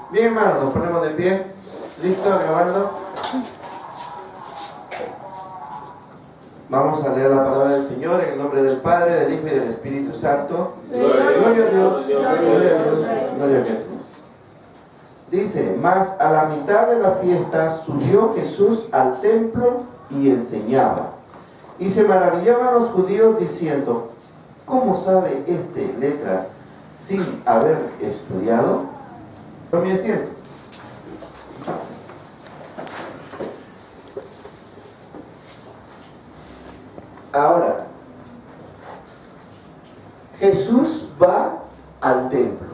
Bien, hermanos, nos ponemos de pie. ¿Listo? Grabando. Vamos a leer la palabra del Señor en el nombre del Padre, del Hijo y del Espíritu Santo. Gloria a Dios, gloria a Dios, gloria a Jesús. Dice, mas a la mitad de la fiesta subió Jesús al templo y enseñaba. Y se maravillaban los judíos diciendo, ¿cómo sabe este letras sin haber estudiado? Tome asiento. Ahora, Jesús va al templo.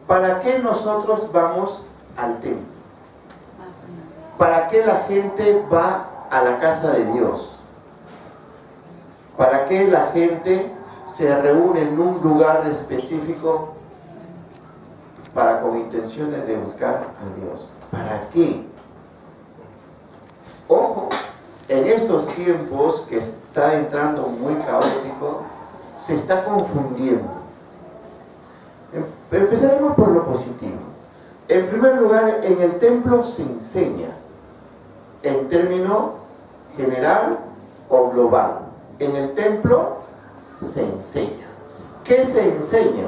¿Para qué nosotros vamos al templo? ¿Para qué la gente va a la casa de Dios? ¿Para qué la gente se reúne en un lugar específico con intenciones de buscar a Dios? ¿Para qué? Ojo, en estos tiempos que está entrando muy caótico, se está confundiendo. Empezaremos por lo positivo. En primer lugar, en el templo se enseña, en término general o global. En el templo se enseña. ¿Qué se enseña?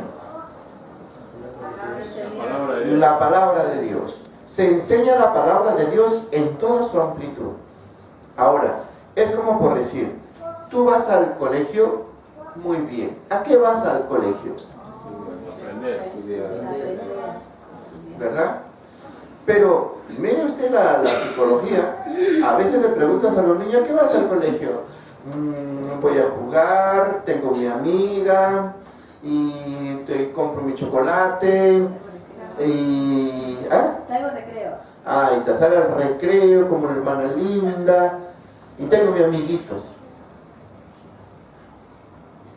La palabra de Dios. Se enseña la palabra de Dios en toda su amplitud. Ahora, es como por decir, tú vas al colegio, muy bien. ¿A qué vas al colegio? ¿Verdad? Pero mire usted la psicología. A veces le preguntas a los niños, ¿a qué vas al colegio? Voy a jugar, tengo mi amiga y te compro mi chocolate y... Salgo al recreo. Y te sale al recreo como una hermana linda y tengo mis amiguitos.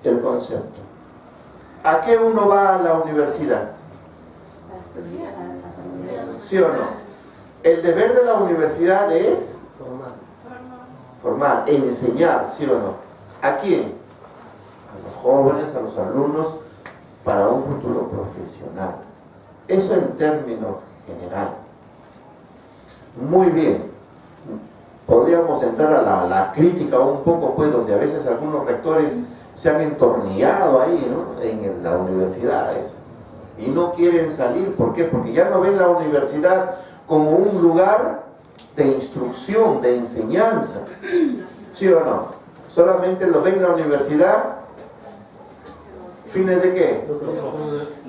El concepto. ¿A qué uno va a la universidad? ¿Sí o no? El deber de la universidad es formar, enseñar, ¿sí o no? ¿A quién? A los jóvenes, a los alumnos, para un futuro profesional. Eso en términos general. Muy bien. Podríamos entrar a la crítica un poco, pues, donde a veces algunos rectores se han entornillado ahí, ¿no? En las universidades y no quieren salir. ¿Por qué? Porque ya no ven la universidad como un lugar de instrucción, de enseñanza. ¿Sí o no? Solamente lo ven la universidad ¿fines de qué?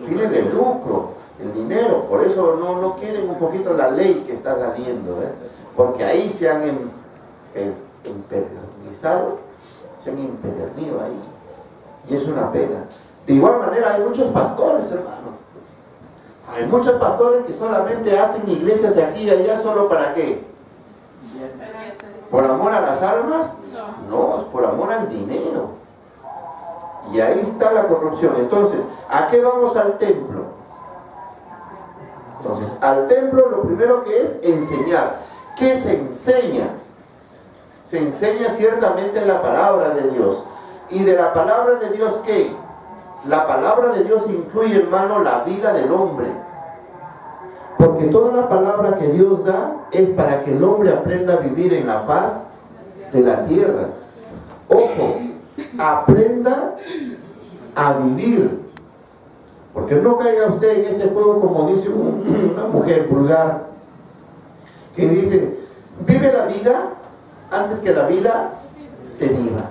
Fines de lucro, el dinero. Por eso no quieren un poquito la ley que está saliendo, porque ahí se han empedernizado, se han empedernido ahí. Y es una pena. De igual manera hay muchos pastores, hermanos. Hay muchos pastores que solamente hacen iglesias aquí y allá solo para qué. ¿Por amor a las almas? No, es por amor al dinero. Y ahí está la corrupción. Entonces, ¿a qué vamos al templo? Entonces, al templo lo primero que es enseñar. ¿Qué se enseña? Se enseña ciertamente la palabra de Dios. ¿Y de la palabra de Dios qué? La palabra de Dios incluye, hermano, la vida del hombre. Porque toda la palabra que Dios da es para que el hombre aprenda a vivir en la faz de la tierra. Ojo, aprenda a vivir. Porque no caiga usted en ese juego como dice una mujer vulgar que dice, vive la vida antes que la vida te viva.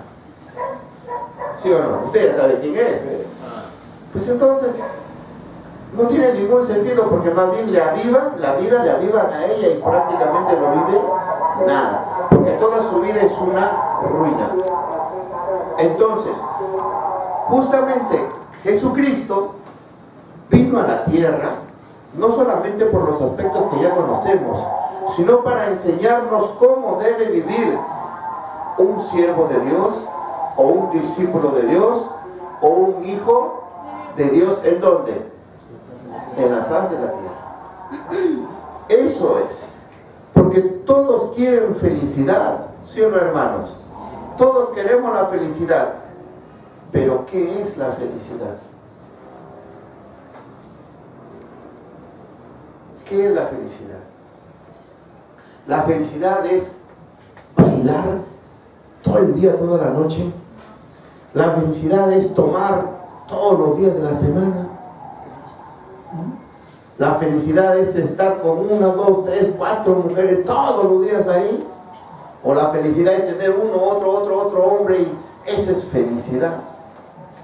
¿Sí o no? Usted ya sabe quién es. Pues entonces no tiene ningún sentido, porque más bien le avivan, la vida le avivan a ella y prácticamente no vive nada, porque toda su vida es una ruina. Entonces, justamente Jesucristo vino a la tierra no solamente por los aspectos que ya conocemos, sino para enseñarnos cómo debe vivir un siervo de Dios, o un discípulo de Dios, o un hijo de Dios. ¿En dónde? En la faz de la tierra. Eso es. Porque todos quieren felicidad, ¿sí o no, hermanos? Todos queremos la felicidad. Pero ¿qué es la felicidad? ¿Qué es la felicidad? La felicidad es bailar todo el día, toda la noche. La felicidad es tomar todos los días de la semana. La felicidad es estar con 1, 2, 3, 4 mujeres todos los días ahí. O la felicidad es tener uno, otro hombre, y esa es felicidad.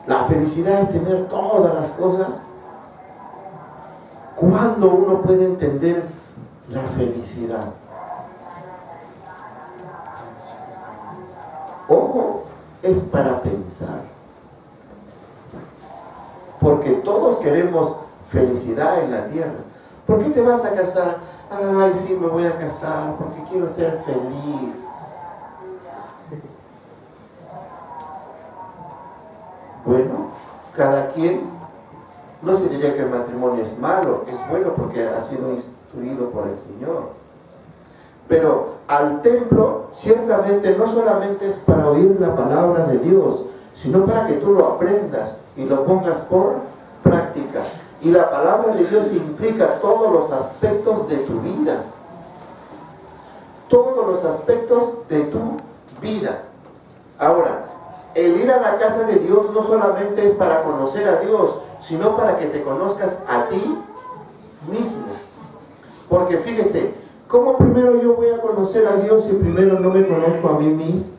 La felicidad es tener todas las cosas. ¿Cuándo uno puede entender la felicidad? Ojo, es para pensar. Porque todos queremos felicidad en la tierra. ¿Por qué te vas a casar? Ay, sí, me voy a casar porque quiero ser feliz. Bueno, cada quien, no se diría que el matrimonio es malo, es bueno porque ha sido instruido por el Señor. Pero al templo ciertamente no solamente es para oír la palabra de Dios, sino para que tú lo aprendas y lo pongas por práctica. Y la palabra de Dios implica todos los aspectos de tu vida. Todos los aspectos de tu vida. Ahora, el ir a la casa de Dios no solamente es para conocer a Dios, sino para que te conozcas a ti mismo. Porque fíjese, ¿cómo primero yo voy a conocer a Dios si primero no me conozco a mí mismo?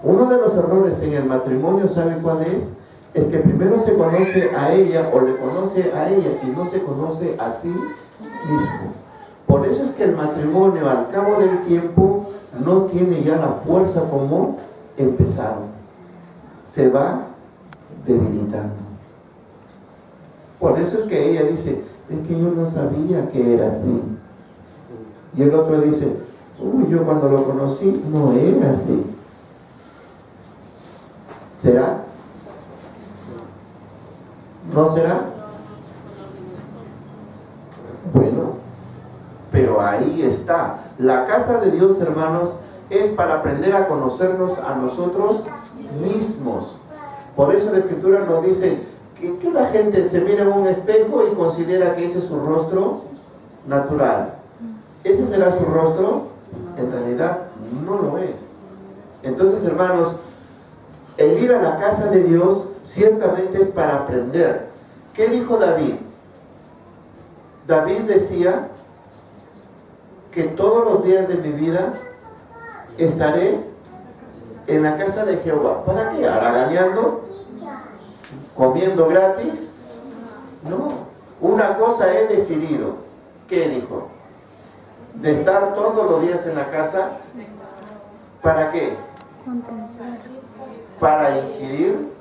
Uno de los errores en el matrimonio, ¿sabe cuál es? Es que primero se conoce a ella o le conoce a ella y no se conoce a sí mismo. Por eso es que el matrimonio al cabo del tiempo no tiene ya la fuerza como empezaron. Se va debilitando. Por eso es que ella dice, es que yo no sabía que era así. Y el otro dice, uy, yo cuando lo conocí no era así. ¿Será? ¿No será? Bueno, pero ahí está. La casa de Dios, hermanos, es para aprender a conocernos a nosotros mismos. Por eso la Escritura nos dice que la gente se mira en un espejo y considera que ese es su rostro natural. ¿Ese será su rostro? En realidad no lo es. Entonces, hermanos, el ir a la casa de Dios ciertamente es para aprender. ¿Qué dijo David? David decía que todos los días de mi vida estaré en la casa de Jehová. ¿Para qué? ¿Haraganeando? ¿Comiendo gratis? No. Una cosa he decidido. ¿Qué dijo? De estar todos los días en la casa. ¿Para qué? Para adquirir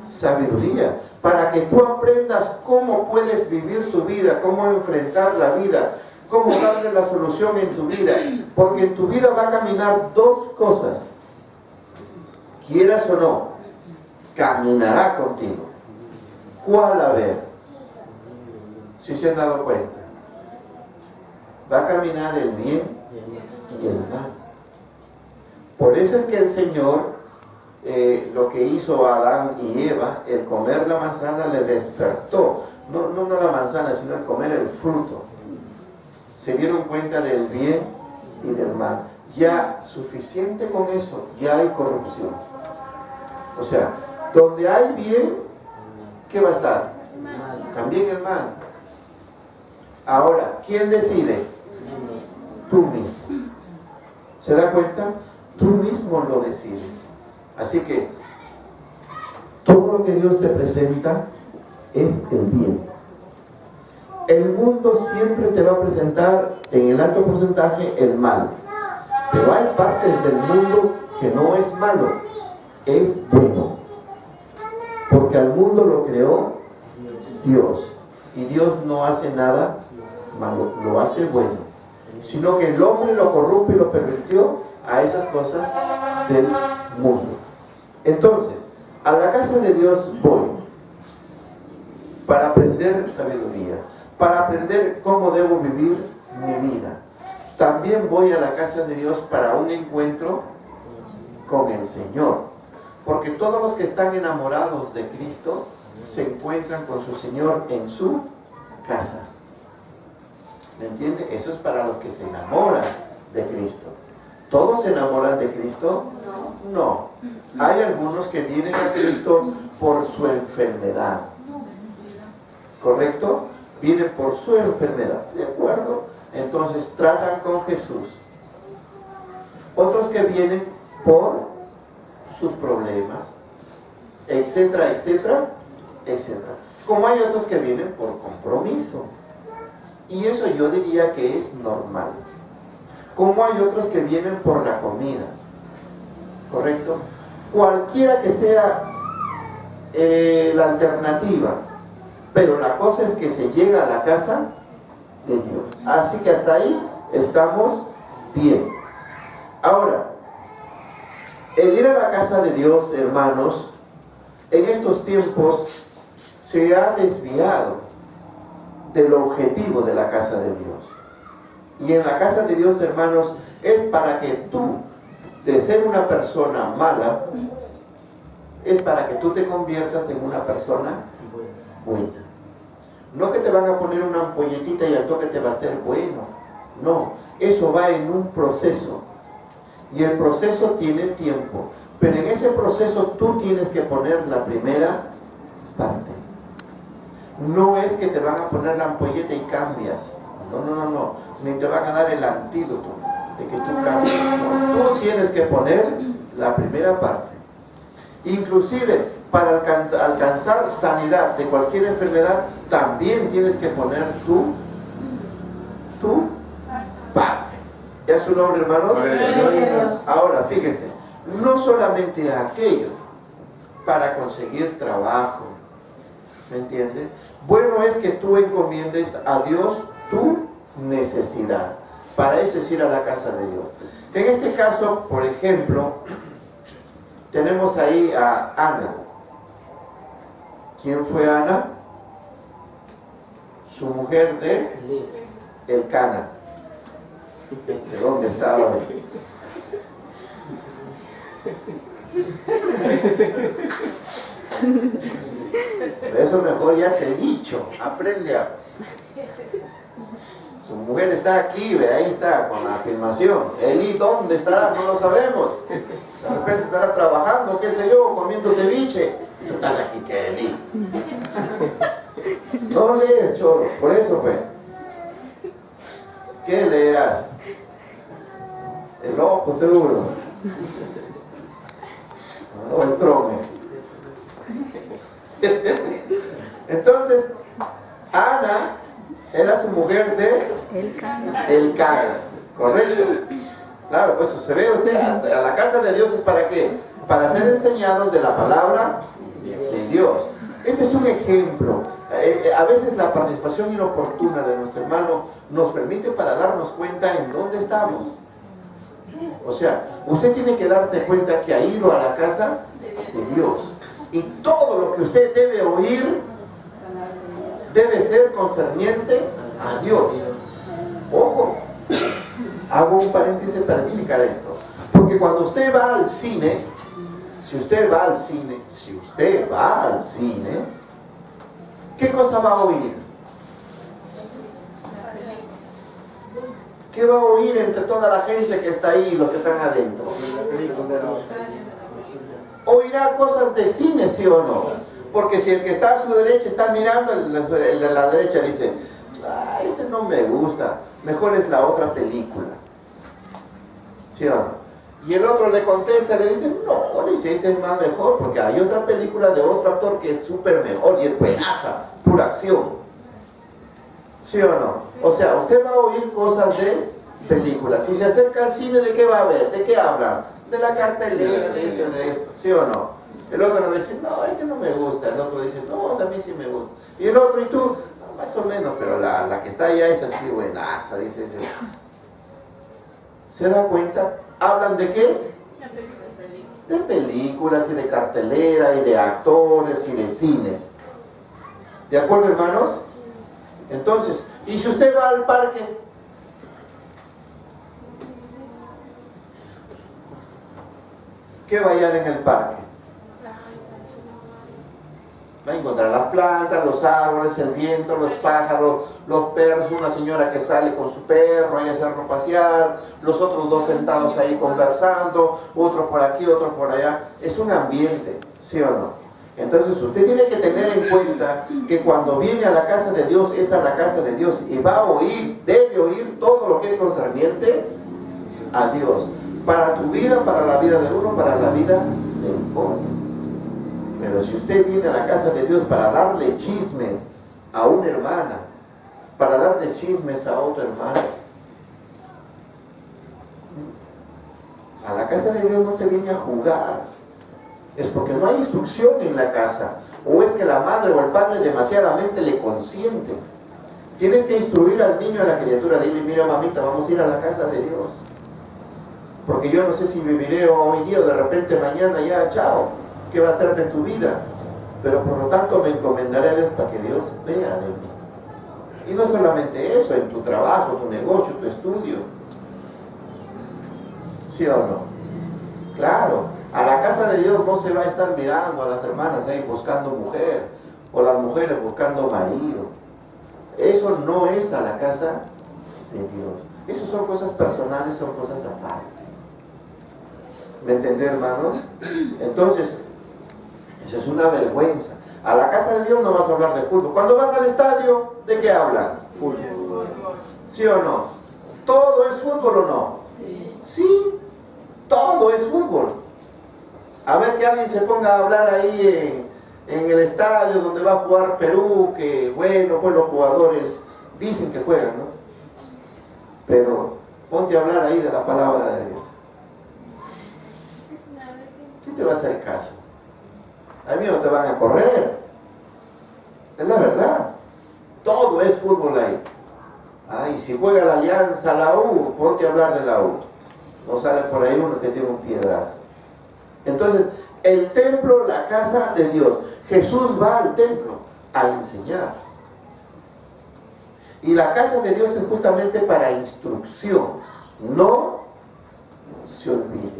sabiduría, para que tú aprendas cómo puedes vivir tu vida, cómo enfrentar la vida, cómo darle la solución en tu vida, porque en tu vida va a caminar dos cosas, quieras o no, caminará contigo. ¿Cuál? A ver, si se han dado cuenta, va a caminar el bien y el mal. Por eso es que el Señor, lo que hizo Adán y Eva, el comer la manzana le despertó. No la manzana, sino el comer el fruto. Se dieron cuenta del bien y del mal. Ya suficiente con eso, ya hay corrupción. O sea, donde hay bien, ¿qué va a estar? También el mal. Ahora, ¿quién decide? Tú mismo. ¿Se da cuenta? Tú mismo lo decides. Así que todo lo que Dios te presenta es el bien. El mundo siempre te va a presentar en el alto porcentaje el mal, pero hay partes del mundo que no es malo, es bueno, porque al mundo lo creó Dios, y Dios no hace nada malo, lo hace bueno, sino que el hombre lo corrompe y lo pervirtió a esas cosas del mundo. Entonces, a la casa de Dios voy para aprender sabiduría, para aprender cómo debo vivir mi vida. También voy a la casa de Dios para un encuentro con el Señor, porque todos los que están enamorados de Cristo se encuentran con su Señor en su casa. ¿Me entiende? Eso es para los que se enamoran de Cristo. ¿Todos se enamoran de Cristo? No. Hay algunos que vienen a Cristo por su enfermedad. ¿Correcto? Vienen por su enfermedad. ¿De acuerdo? Entonces tratan con Jesús. Otros que vienen por sus problemas, etcétera, etcétera, etcétera. Como hay otros que vienen por compromiso. Y eso yo diría que es normal. Como hay otros que vienen por la comida. ¿Correcto? Cualquiera que sea la alternativa. Pero la cosa es que se llega a la casa de Dios. Así que hasta ahí estamos bien. Ahora, el ir a la casa de Dios, hermanos, en estos tiempos se ha desviado del objetivo de la casa de Dios. Y en la casa de Dios, hermanos, es para que tú, de ser una persona mala, es para que tú te conviertas en una persona buena. No que te van a poner una ampolletita y al toque te va a ser bueno. No, eso va en un proceso. Y el proceso tiene tiempo. Pero en ese proceso tú tienes que poner la primera parte. No es que te van a poner la ampolleta y cambias. No. Ni te van a dar el antídoto de que tú cambies. No. Tú tienes que poner la primera parte. Inclusive, para alcanzar sanidad de cualquier enfermedad, también tienes que poner tu parte. ¿Ya su nombre, hermanos? Ahora, fíjese, no solamente aquello para conseguir trabajo, ¿me entiendes? Bueno es que tú encomiendes a Dios tu necesidad. Para eso es ir a la casa de Dios. En este caso, por ejemplo, tenemos ahí a Ana. ¿Quién fue Ana? Su mujer de Elcana. ¿De dónde estaba? Por eso mejor ya te he dicho, aprende a... Su mujer está aquí, ve, ahí está, con la afirmación. Elí, ¿dónde estará? No lo sabemos. De repente estará trabajando, qué sé yo, comiendo ceviche. Y tú estás aquí, que Elí. No lees, chorro, por eso pues. ¿Qué leerás? El ojo seguro. O el trome. Entonces, Ana era su mujer de Elcana, ¿correcto? Claro, pues se ve usted, a la casa de Dios es para qué? Para ser enseñados de la palabra de Dios. Este es un ejemplo. A veces la participación inoportuna de nuestro hermano nos permite para darnos cuenta en dónde estamos. O sea, usted tiene que darse cuenta que ha ido a la casa de Dios. Y todo lo que usted debe oír debe ser concerniente a Dios. Ojo, hago un paréntesis para explicar esto. Porque cuando usted va al cine, si usted va al cine, ¿qué cosa va a oír? ¿Qué va a oír entre toda la gente que está ahí y los que están adentro? Oirá cosas de cine, ¿sí o no? Porque si el que está a su derecha está mirando, el de la derecha dice, este no me gusta, mejor es la otra película. ¿Sí o no? Y el otro le contesta, le dice, no, le dice, este es más mejor, porque hay otra película de otro actor que es súper mejor y es buenaza, pura acción. ¿Sí o no? O sea, usted va a oír cosas de películas. Si se acerca al cine, ¿de qué va a ver? ¿De qué hablan? De la cartelera, de esto, ¿sí o no? El otro le va a decir, no, este no me gusta. El otro dice, no, a mí sí me gusta. Y el otro, ¿y tú? No, más o menos, pero la que está allá es así buenaza, dice. ¿Se da cuenta? ¿Hablan de qué? De películas y de cartelera y de actores y de cines. ¿De acuerdo, hermanos? Entonces, ¿y si usted va al parque? ¿Qué va a hallar en el parque? Va a encontrar las plantas, los árboles, el viento, los pájaros, los perros, una señora que sale con su perro y a hacerlo pasear, los otros dos sentados ahí conversando, otro por aquí, otro por allá. Es un ambiente, ¿sí o no? Entonces usted tiene que tener en cuenta que cuando viene a la casa de Dios, es a la casa de Dios y va a oír, debe oír todo lo que es concerniente a Dios. Para tu vida, para la vida del uno, para la vida del otro. Pero si usted viene a la casa de Dios para darle chismes a una hermana, para darle chismes a otra hermana, a la casa de Dios no se viene a jugar. Es porque no hay instrucción en la casa, o es que la madre o el padre demasiadamente le consienten. Tienes que instruir al niño, a la criatura, dile, mira mamita, vamos a ir a la casa de Dios, porque yo no sé si viviré hoy día o de repente mañana, ya, chao. ¿Qué va a ser de tu vida? Pero por lo tanto me encomendaré a Dios para que Dios vea de mí. Y no solamente eso, en tu trabajo, tu negocio, tu estudio. ¿Sí o no? Claro, a la casa de Dios no se va a estar mirando a las hermanas ahí buscando mujer, o las mujeres buscando marido. Eso no es a la casa de Dios. Eso son cosas personales, son cosas aparte. ¿Me entendió, hermanos? Entonces, eso es una vergüenza. A la casa de Dios no vas a hablar de fútbol. Cuando vas al estadio, ¿de qué hablan? Fútbol. ¿Sí o no? ¿Todo es fútbol o no? Sí, todo es fútbol. A ver que alguien se ponga a hablar ahí en el estadio donde va a jugar Perú, que bueno, pues los jugadores dicen que juegan, ¿no? Pero ponte a hablar ahí de la palabra de Dios. ¿Quién te va a hacer caso? A mí no te van a correr. Es la verdad. Todo es fútbol ahí. Ay, si juega la Alianza, la U, ponte a hablar de la U. No sale por ahí uno, te tira un piedrazo. Entonces, el templo, la casa de Dios. Jesús va al templo a enseñar. Y la casa de Dios es justamente para instrucción. No se olvide.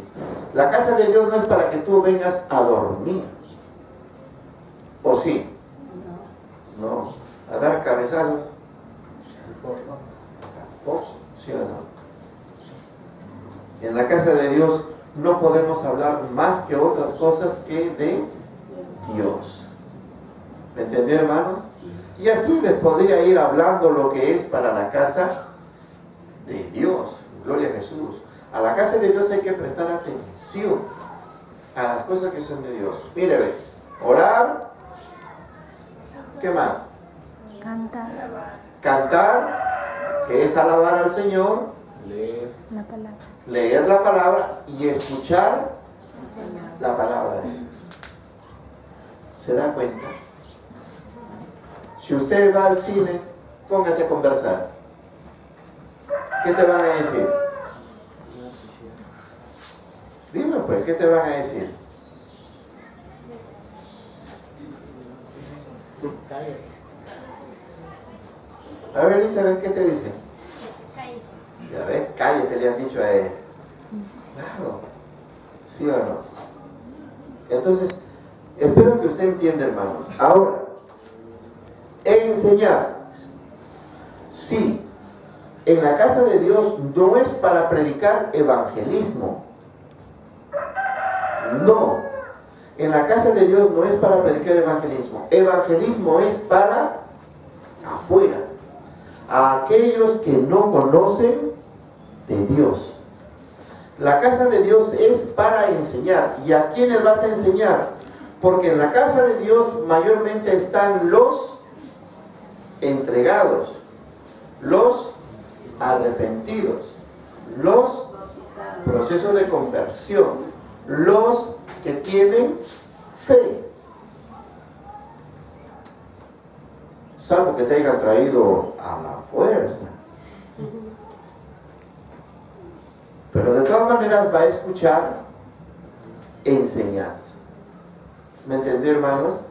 La casa de Dios no es para que tú vengas a dormir. ¿O sí? No. ¿A dar cabezazos? ¿Sí o no? En la casa de Dios no podemos hablar más que otras cosas que de Dios. ¿Me entendió, hermanos? Y así les podría ir hablando lo que es para la casa de Dios. Gloria a Jesús. A la casa de Dios hay que prestar atención a las cosas que son de Dios. Mire, ve, orar. ¿Qué más? Cantar. Cantar, que es alabar al Señor. Leer la palabra. Leer la palabra y escuchar la palabra de Dios. ¿Se da cuenta? Si usted va al cine, póngase a conversar. ¿Qué te van a decir? Dime pues, ¿qué te van a decir? A ver, Elizabeth, ¿qué te dice? Ya ves, cállate, le han dicho a ella. Claro, ¿sí o no? Entonces, espero que usted entienda, hermanos. Ahora, enseñar. Sí, en la casa de Dios no es para predicar evangelismo. No, en la casa de Dios no es para predicar evangelismo. Evangelismo es para afuera, a aquellos que no conocen de Dios. La casa de Dios es para enseñar. ¿Y a quiénes vas a enseñar? Porque en la casa de Dios mayormente están los entregados, los arrepentidos, los procesos de conversión, los que tienen fe. Salvo que te hayan traído a la fuerza. Pero de todas maneras va a escuchar enseñanza. ¿Me entendió, hermanos?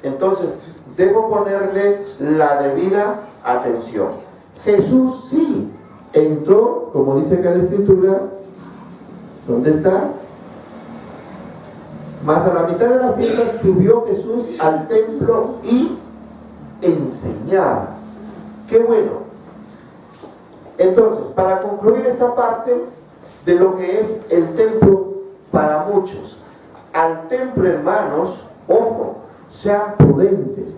Entonces, debo ponerle la debida atención. Jesús sí entró, como dice acá la Escritura. ¿Dónde está? Mas a la mitad de la fiesta subió Jesús al templo y enseñaba. ¡Qué bueno! Entonces, para concluir esta parte de lo que es el templo para muchos, al templo, hermanos, ojo, sean prudentes.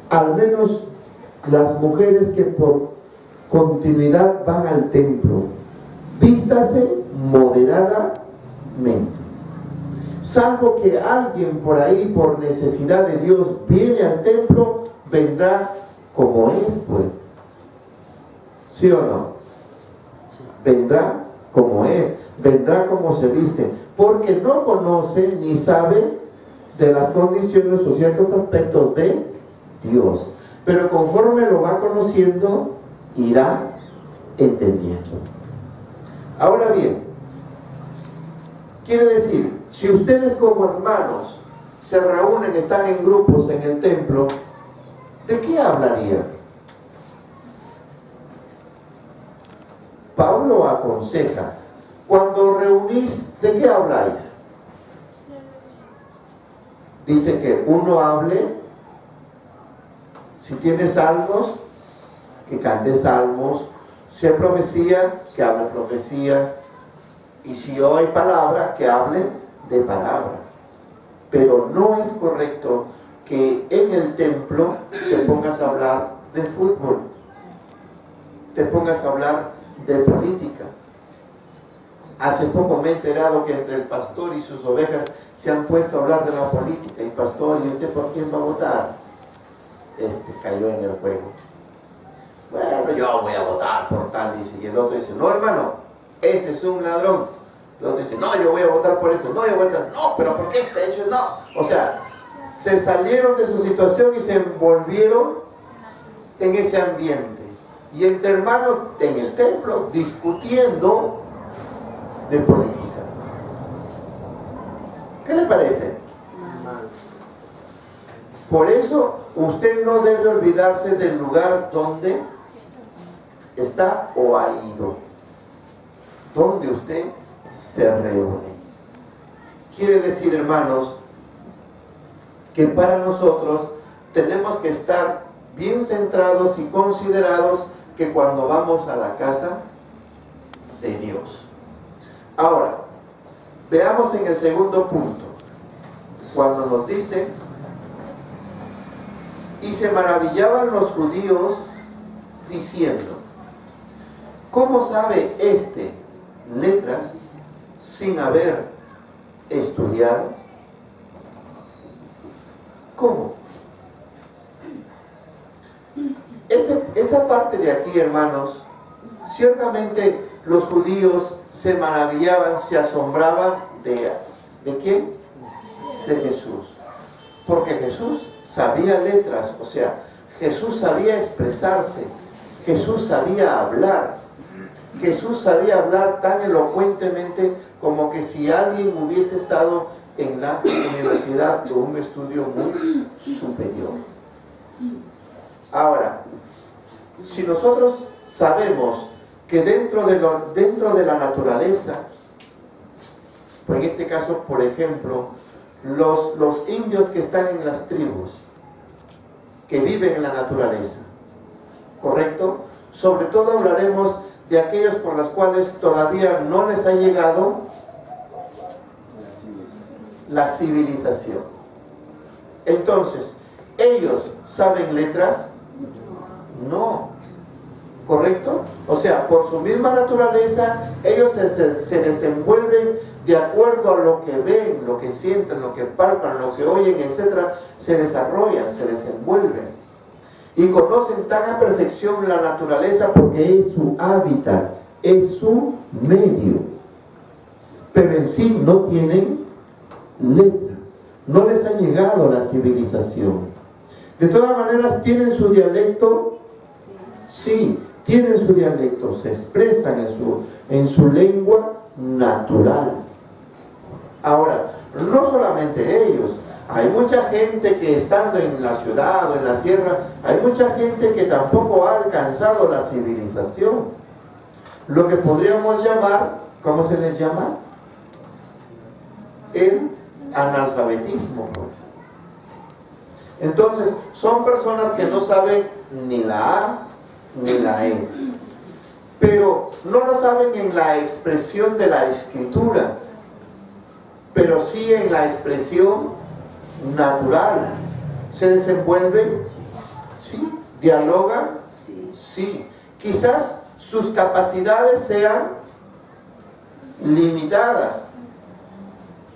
Al menos las mujeres que por continuidad van al templo, vístase moderadamente. Salvo que alguien por ahí, por necesidad de Dios, viene al templo, vendrá como es, pues. ¿Sí o no? Vendrá como es, vendrá como se viste, porque no conoce ni sabe de las condiciones o ciertos aspectos de Dios. Pero conforme lo va conociendo, irá entendiendo. Ahora bien, quiere decir, si ustedes como hermanos se reúnen, están en grupos en el templo, ¿de qué hablarían? Pablo aconseja, cuando reunís, ¿de qué habláis? Dice que uno hable, si tiene salmos, que cante salmos, si hay profecía, que hable profecía, y si hay palabra, que hable de palabras. Pero no es correcto que en el templo te pongas a hablar de fútbol, te pongas a hablar de política. Hace poco me he enterado que entre el pastor y sus ovejas se han puesto a hablar de la política. Y pastor, ¿y usted por quién va a votar? Cayó en el juego. Bueno, yo voy a votar por tal, dice. Y el otro dice, no, hermano, ese es un ladrón. El otro dice, no, yo voy a votar por esto. No, yo voy a votar, no, pero ¿por qué este hecho? No. O sea, se salieron de su situación y se envolvieron en ese ambiente. Y entre hermanos en el templo discutiendo de política. ¿Qué le parece? Por eso usted no debe olvidarse del lugar donde está o ha ido, donde usted se reúne. Quiere decir, hermanos, que para nosotros tenemos que estar bien centrados y considerados que cuando vamos a la casa de Dios. Ahora, veamos en el segundo punto, cuando nos dice, y se maravillaban los judíos diciendo, ¿cómo sabe letras sin haber estudiado? ¿Cómo? Esta parte de aquí, hermanos, ciertamente los judíos se maravillaban, se asombraban ¿de quién? De Jesús. Porque Jesús sabía letras, o sea, Jesús sabía expresarse, Jesús sabía hablar. Jesús sabía hablar tan elocuentemente como que si alguien hubiese estado en la universidad de un estudio muy superior. Ahora, si nosotros sabemos que dentro de la naturaleza, en este caso, por ejemplo, los indios que están en las tribus, que viven en la naturaleza, ¿correcto? Sobre todo hablaremos de aquellos por los cuales todavía no les ha llegado la civilización. Entonces, ¿ellos saben letras? No. ¿Correcto? O sea, por su misma naturaleza, ellos se desenvuelven de acuerdo a lo que ven, lo que sienten, lo que palpan, lo que oyen, etc. Se desarrollan, se desenvuelven. Y conocen tan a perfección la naturaleza porque es su hábitat, es su medio. Pero en sí no tienen letra. No les ha llegado la civilización. De todas maneras, ¿tienen su dialecto? Sí, tienen su dialecto. Se expresan en su lengua natural. Ahora, no solamente ellos. Hay mucha gente que estando en la ciudad o en la sierra, hay mucha gente que tampoco ha alcanzado la civilización. Lo que podríamos llamar, ¿cómo se les llama? El analfabetismo, pues. Entonces, son personas que no saben ni la A ni la E. Pero no lo saben en la expresión de la escritura, pero sí en la expresión natural. ¿Se desenvuelve? Sí. ¿Dialoga? Sí. Quizás sus capacidades sean limitadas,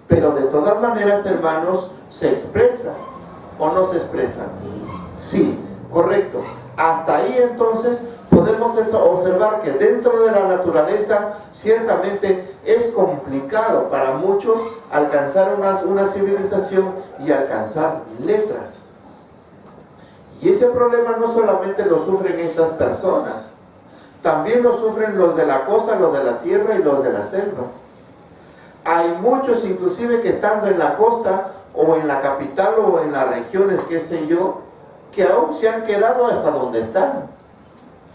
pero de todas maneras, hermanos, se expresa o no se expresa. Sí, correcto. Hasta ahí entonces podemos observar que dentro de la naturaleza ciertamente es complicado para muchos alcanzar una civilización y alcanzar letras. Y ese problema no solamente lo sufren estas personas, también lo sufren los de la costa, los de la sierra y los de la selva. Hay muchos inclusive que estando en la costa o en la capital o en las regiones, qué sé yo, que aún se han quedado hasta donde están.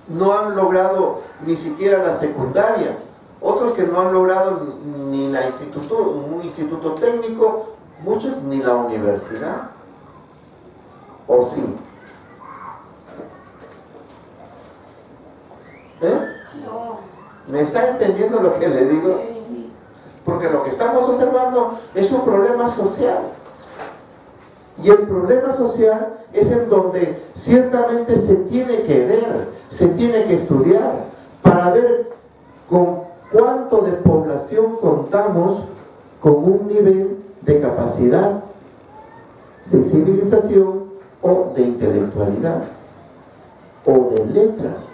No han logrado ni siquiera la secundaria. Otros que no han logrado ni un instituto técnico, muchos ni la universidad. ¿O sí? No. ¿Me está entendiendo lo que le digo? Sí. Porque lo que estamos observando es un problema social. Y el problema social es en donde ciertamente se tiene que ver, se tiene que estudiar para ver con cuánto de población contamos con un nivel de capacidad, de civilización o de intelectualidad o de letras.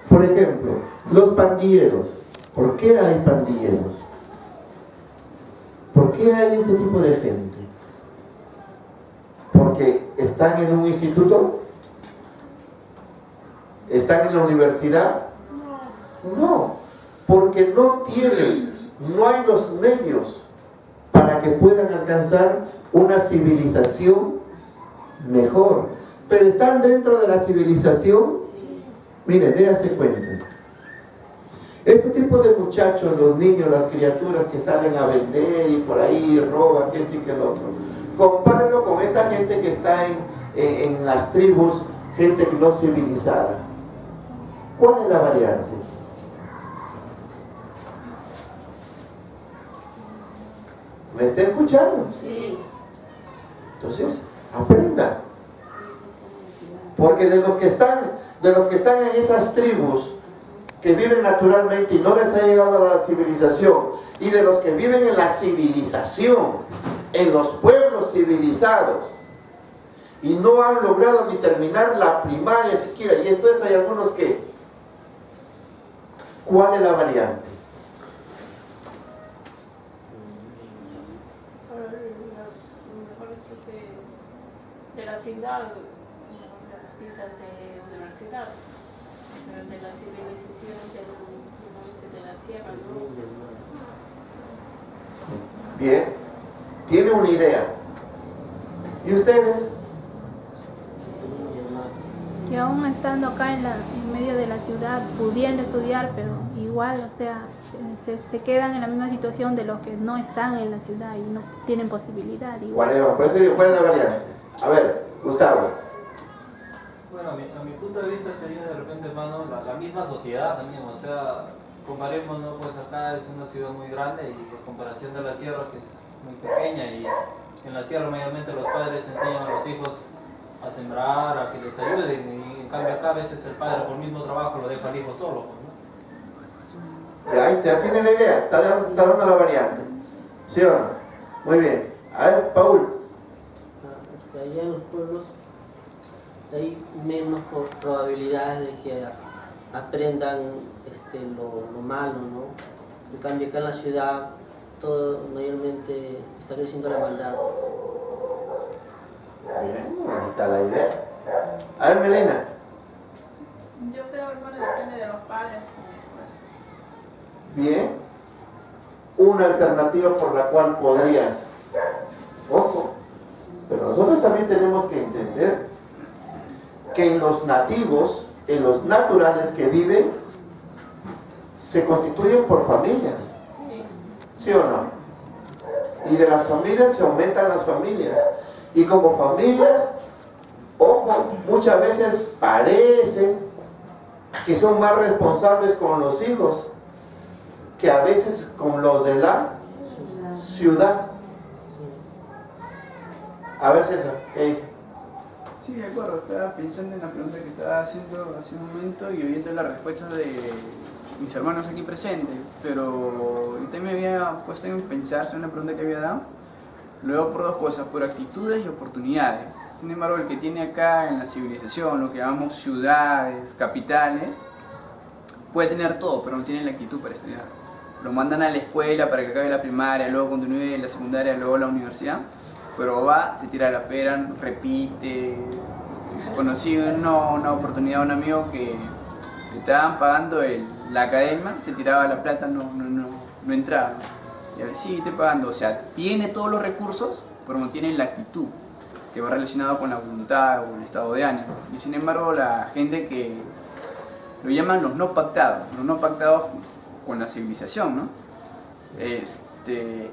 Por ejemplo, los pandilleros. ¿Por qué hay pandilleros? ¿Por qué hay este tipo de gente? ¿Porque están en un instituto? ¿Están en la universidad? No, porque no tienen, no hay los medios para que puedan alcanzar una civilización mejor. Pero están dentro de la civilización. Miren, déjase cuenta. Este tipo de muchachos, los niños, las criaturas que salen a vender y por ahí roban, que esto y que el otro, compárenlo con esta gente que está en las tribus, gente no civilizada. ¿Cuál es la variante? ¿Me está escuchando? Sí. Entonces, aprenda. Porque de los que están en esas tribus que viven naturalmente y no les ha llegado a la civilización, y de los que viven en la civilización, en los pueblos civilizados, y no han logrado ni terminar la primaria siquiera, y esto es, hay algunos que, ¿cuál es la variante? De la ciudad, quizás de universidad, pero de la civilización de la sierra, ¿no? Bien, tiene una idea. ¿Y ustedes? Y aún estando acá en medio de la ciudad, pudiendo estudiar, pero igual, o sea, se quedan en la misma situación de los que no están en la ciudad y no tienen posibilidad. ¿Cuál es la variante? A ver, Gustavo. Bueno, a mi punto de vista sería de repente, hermano, la misma sociedad también, o sea, comparemos, ¿no? Pues acá es una ciudad muy grande y en comparación de la sierra que es muy pequeña, y en la sierra mayormente los padres enseñan a los hijos a sembrar, a que les ayuden, y en cambio acá a veces el padre por el mismo trabajo lo deja al hijo solo, pues, ¿no? Ya tiene la idea, está dando la variante. ¿Sí o no? Muy bien. A ver, Paul. Allá en los pueblos hay menos probabilidades de que aprendan lo malo, ¿no? En cambio acá en la ciudad todo mayormente está creciendo la maldad. Bien, ahí está la idea. A ver, Melena. Yo creo, hermano, depende de los padres. Bien. Una alternativa por la cual podrías. Ojo. Pero nosotros también tenemos que entender que en los nativos, en los naturales que viven, se constituyen por familias. ¿Sí o no? Y de las familias se aumentan las familias. Y como familias, ojo, muchas veces parecen que son más responsables con los hijos que a veces con los de la ciudad. A ver, César, ¿qué dice? Sí, de acuerdo, estaba pensando en la pregunta que estaba haciendo hace un momento y oyendo las respuestas de mis hermanos aquí presentes, pero yo también me había puesto en pensar sobre una pregunta que había dado, luego por dos cosas, por actitudes y oportunidades. Sin embargo, el que tiene acá en la civilización, lo que llamamos ciudades, capitales, puede tener todo, pero no tiene la actitud para estudiar. Lo mandan a la escuela para que acabe la primaria, luego continúe la secundaria, luego la universidad, pero va, se tira la pera, repite. Conocí una oportunidad, un amigo que le estaban pagando la academia, se tiraba la plata, no entraba. Y a ver, sí, estoy pagando. O sea, tiene todos los recursos, pero no tiene la actitud, que va relacionado con la voluntad o el estado de ánimo. Y sin embargo, la gente que lo llaman los no pactados con la civilización, ¿no?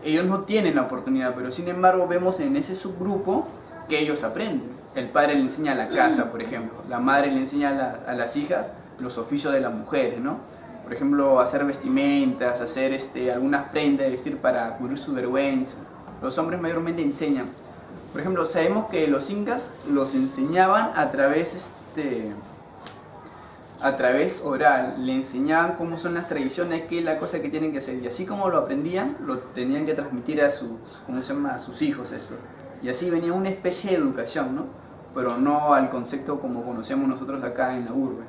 Ellos no tienen la oportunidad, pero sin embargo vemos en ese subgrupo que ellos aprenden. El padre le enseña a la casa, por ejemplo. La madre le enseña a las hijas los oficios de las mujeres, ¿no? Por ejemplo, hacer vestimentas, hacer algunas prendas de vestir para cubrir su vergüenza. Los hombres mayormente enseñan. Por ejemplo, sabemos que los incas los enseñaban a través oral, le enseñaban cómo son las tradiciones, qué es la cosa que tienen que hacer, y así como lo aprendían, lo tenían que transmitir a sus hijos estos, y así venía una especie de educación, ¿no? Pero no al concepto como conocemos nosotros acá en la urbe.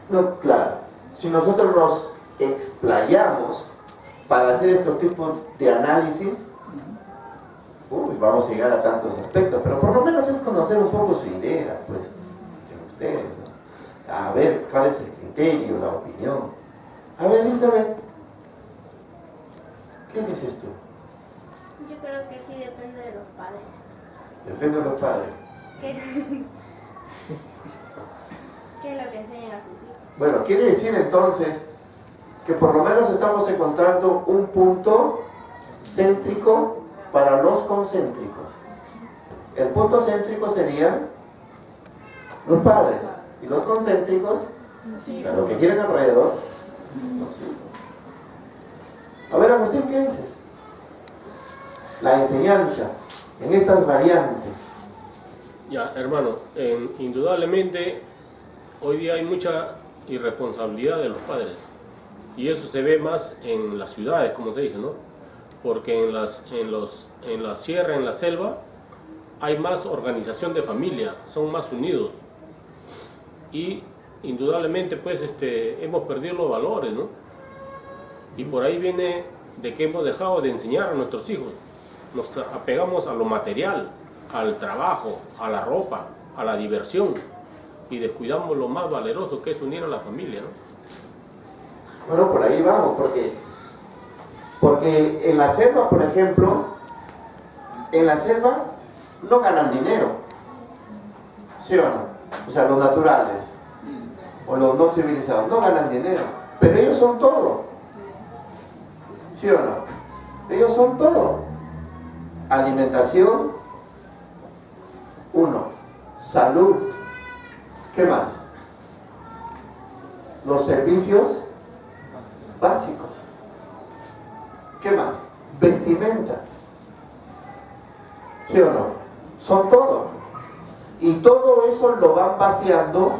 No, claro, si nosotros nos explayamos para hacer estos tipos de análisis, vamos a llegar a tantos aspectos, pero por lo menos es conocer un poco su idea, pues, de ustedes, ¿no? A ver cuál es el criterio, la opinión. A ver, Elizabeth, ¿qué dices tú? Yo creo que sí depende de los padres. Depende de los padres. ¿Qué es lo que enseñan a sus hijos? Bueno, quiere decir entonces que por lo menos estamos encontrando un punto céntrico para los concéntricos. El punto céntrico serían los padres. Y los concéntricos, o sea, lo que quieren alrededor, los hijos. A ver, Agustín, ¿qué dices? La enseñanza en estas variantes. Ya, hermano, indudablemente hoy día hay mucha irresponsabilidad de los padres. Y eso se ve más en las ciudades, como se dice, ¿no? Porque en la sierra, en la selva, hay más organización de familia, son más unidos. Y indudablemente pues hemos perdido los valores, ¿no? Y por ahí viene de que hemos dejado de enseñar a nuestros hijos. Nos apegamos a lo material, al trabajo, a la ropa, a la diversión, y descuidamos lo más valeroso que es unir a la familia, ¿no? Bueno, por ahí vamos, porque en la selva, por ejemplo, en la selva no ganan dinero, ¿sí o no? O sea, los naturales o los no civilizados no ganan dinero, pero ellos son todo, ¿sí o no? Ellos son todo. Alimentación, uno. Salud, ¿qué más? Los servicios básicos, ¿qué más? Vestimenta, ¿sí o no? Son todo. Y todo eso lo van vaciando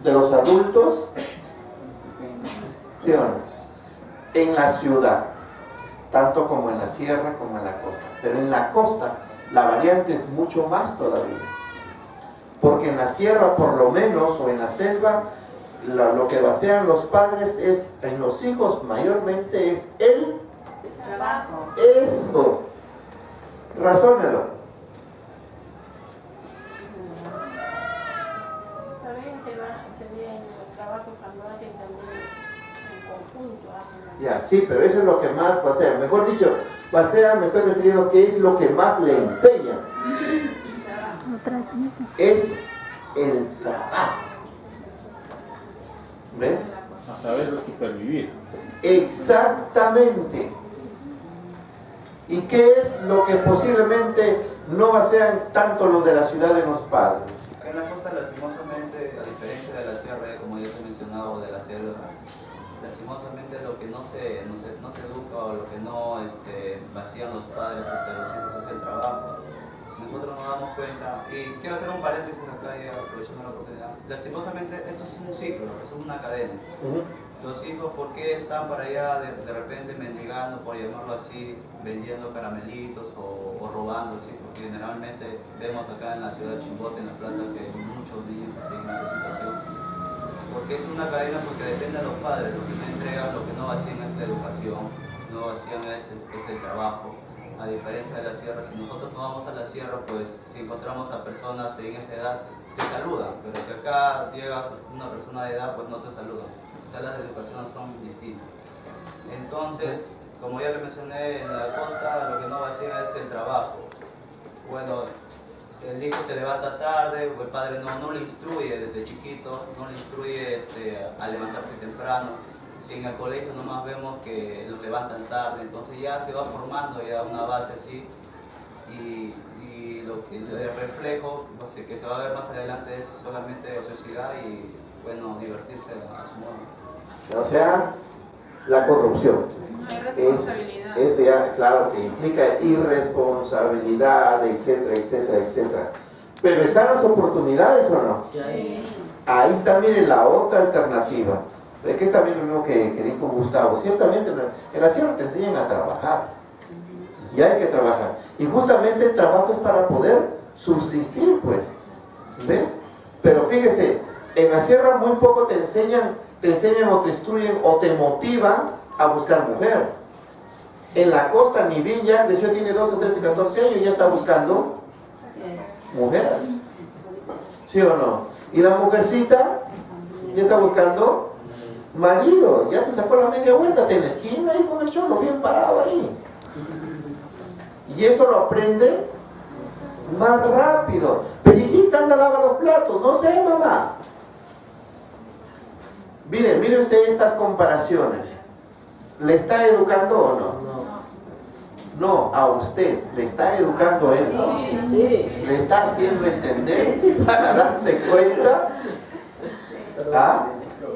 de los adultos, ¿sí o no? En la ciudad, tanto como en la sierra como en la costa. Pero en la costa la variante es mucho más todavía. Porque en la sierra, por lo menos, o en la selva, lo que basean los padres es en los hijos, mayormente es el Trabajo. eso. Razónelo. También se ve en el trabajo cuando hacen también en conjunto. Ya, sí, pero eso es lo que más basea. Mejor dicho, basea, me estoy refiriendo a qué es lo que más le enseña. Es el trabajo. ¿Ves? A saber supervivir. Exactamente. ¿Y qué es lo que posiblemente no va a ser tanto lo de la ciudad de los padres? Acá en la costa, lastimosamente, a diferencia de la sierra, como ya se ha mencionado, de la selva, lastimosamente lo que no se educa o lo que no vacían los padres hacia los hijos es el trabajo. Si nosotros nos damos cuenta, y quiero hacer un paréntesis acá ya aprovechando la oportunidad, lastimosamente esto es un ciclo, es una cadena. Los hijos, ¿por qué están para allá de repente mendigando, por llamarlo así, vendiendo caramelitos o robando? ¿Sí? Porque generalmente vemos acá en la ciudad de Chimbote, en la plaza, que hay muchos niños que siguen esa situación. Porque es una cadena, porque depende de los padres, lo que no entregan, lo que no vacían es la educación, no vacían es el trabajo. A diferencia de la sierra, si nosotros no vamos a la sierra, pues si encontramos a personas en esa edad, te saludan, pero si acá llega una persona de edad, pues no te saludan. O sea, las educaciones son distintas. Entonces, como ya le mencioné, en la costa lo que no vacía es el trabajo. Bueno, el hijo se levanta tarde, o el padre no le instruye desde chiquito, no le instruye a levantarse temprano. Si en el colegio nomás vemos que los levantan tarde, entonces ya se va formando ya una base así, y el reflejo, no sé, que se va a ver más adelante es solamente ociosidad y, bueno, divertirse a su modo. O sea, la corrupción. No hay responsabilidad. Eso ya, claro, que implica irresponsabilidad, etcétera, etcétera, etcétera. Pero ¿están las oportunidades o no? Sí. Ahí está, miren, la otra alternativa. Es que también lo mismo que dijo Gustavo. Ciertamente en la sierra te enseñan a trabajar. Y hay que trabajar. Y justamente el trabajo es para poder subsistir, pues. ¿Ves? Pero fíjese, en la sierra muy poco te enseñan o te instruyen o te motivan a buscar mujer. En la costa, ni bien ya creció, tiene 12, 13, 14 años y ya está buscando mujer. ¿Sí o no? Y la mujercita ya está buscando marido. Ya te sacó la media vuelta, te en la esquina ahí con el cholo bien parado ahí. Y eso lo aprende más rápido. Pero hijita, anda, lava los platos. No sé, mamá. Mire usted estas comparaciones. ¿Le está educando o no? No, a usted. ¿Le está educando esto? Sí. ¿Le está haciendo entender para darse cuenta? ¿Ah?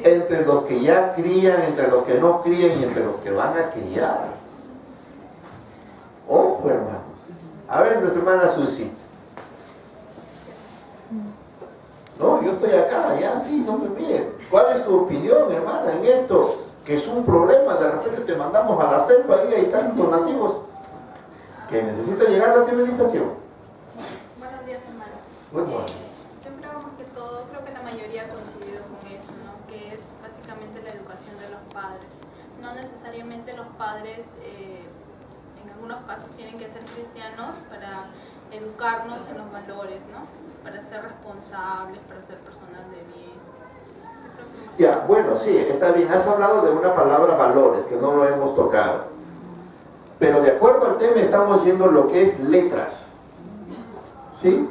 Entre los que ya crían, entre los que no crían y entre los que van a criar. Ojo, hermanos. A ver, nuestra hermana Susi. No, yo estoy acá, ya sí, no me miren. ¿Cuál es tu opinión, hermana, en esto? Que es un problema, de repente te mandamos a la selva y hay tantos nativos que necesitan llegar a la civilización. Buenos días, hermano. Bueno. Yo creo más que todo, creo que la mayoría ha coincidido con eso, ¿no? Que es básicamente la educación de los padres. No necesariamente los padres, en algunos casos, tienen que ser cristianos para educarnos en los valores, ¿no? Para ser responsables, para ser personas de bien. Ya, bueno, sí, está bien. Has hablado de una palabra valores, que no lo hemos tocado. Pero de acuerdo al tema estamos yendo lo que es letras. ¿Sí?